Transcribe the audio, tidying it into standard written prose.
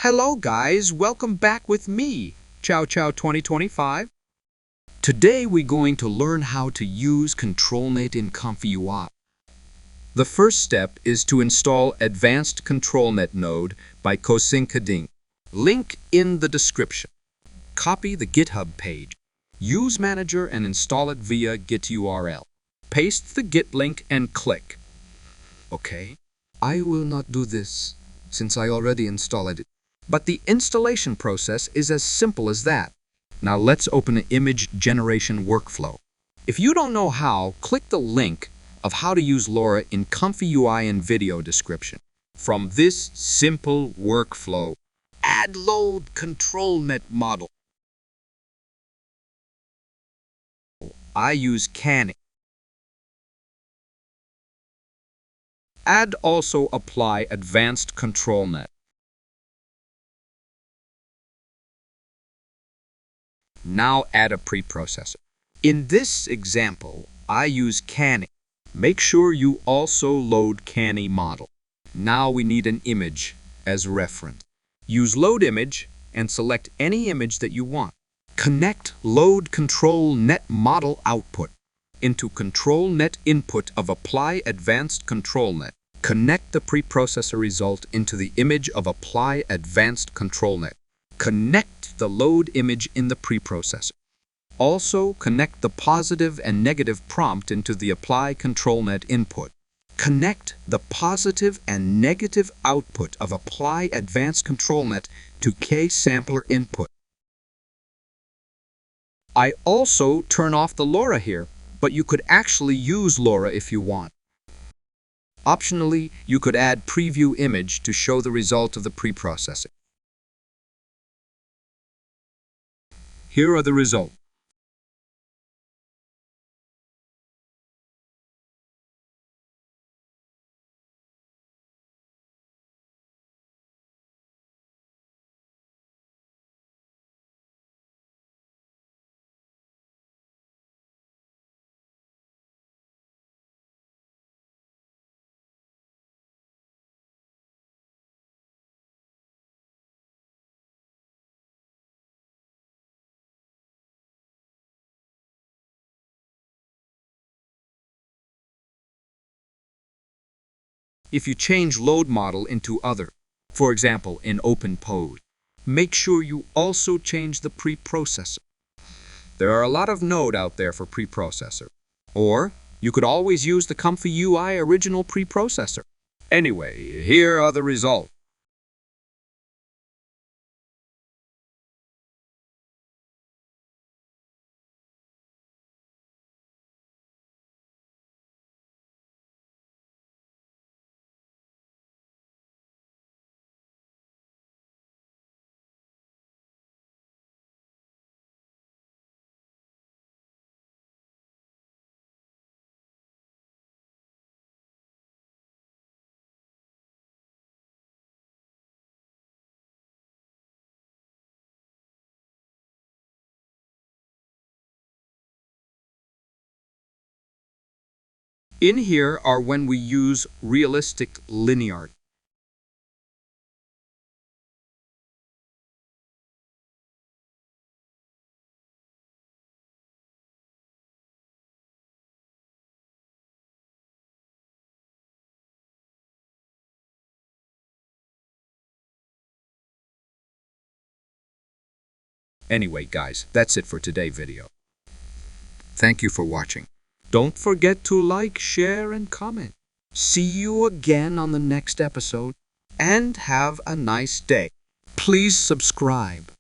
Hello guys, welcome back with me, Chow Chow 2025. Today we're going to learn how to use ControlNet in ComfyUI. The first step is to install Advanced ControlNet Node by ComfyUI. Link in the description. Copy the GitHub page. Use Manager and install it via Git URL. Paste the Git link and click. Okay, I will not do this since I already installed it. But the installation process is as simple as that. Now let's open an image generation workflow. If you don't know how, click the link of how to use LoRa in ComfyUI in video description. From this simple workflow, add load ControlNet model. I use Canny. Add also apply advanced ControlNet. Now add a preprocessor. In this example, I use Canny. Make sure you also load Canny model. Now we need an image as reference. Use load image and select any image that you want. Connect load ControlNet model output into ControlNet input of apply advanced ControlNet. Connect the preprocessor result into the image of apply advanced ControlNet. Connect the load image in the preprocessor. Also, connect the positive and negative prompt into the apply ControlNet input. Connect the positive and negative output of apply advanced ControlNet to K-sampler input. I also turn off the LoRa here, but you could actually use LoRa if you want. Optionally, you could add preview image to show the result of the preprocessor. Here are the results. If you change load model into other, for example, in open pose, make sure you also change the preprocessor. There are a lot of nodes out there for preprocessor. Or you could always use the ComfyUI original preprocessor. Anyway, here are the results. In here are when we use realistic Lineart. Anyway, guys, that's it for today's video. Thank you for watching. Don't forget to like, share, and comment. See you again on the next episode, and have a nice day. Please subscribe.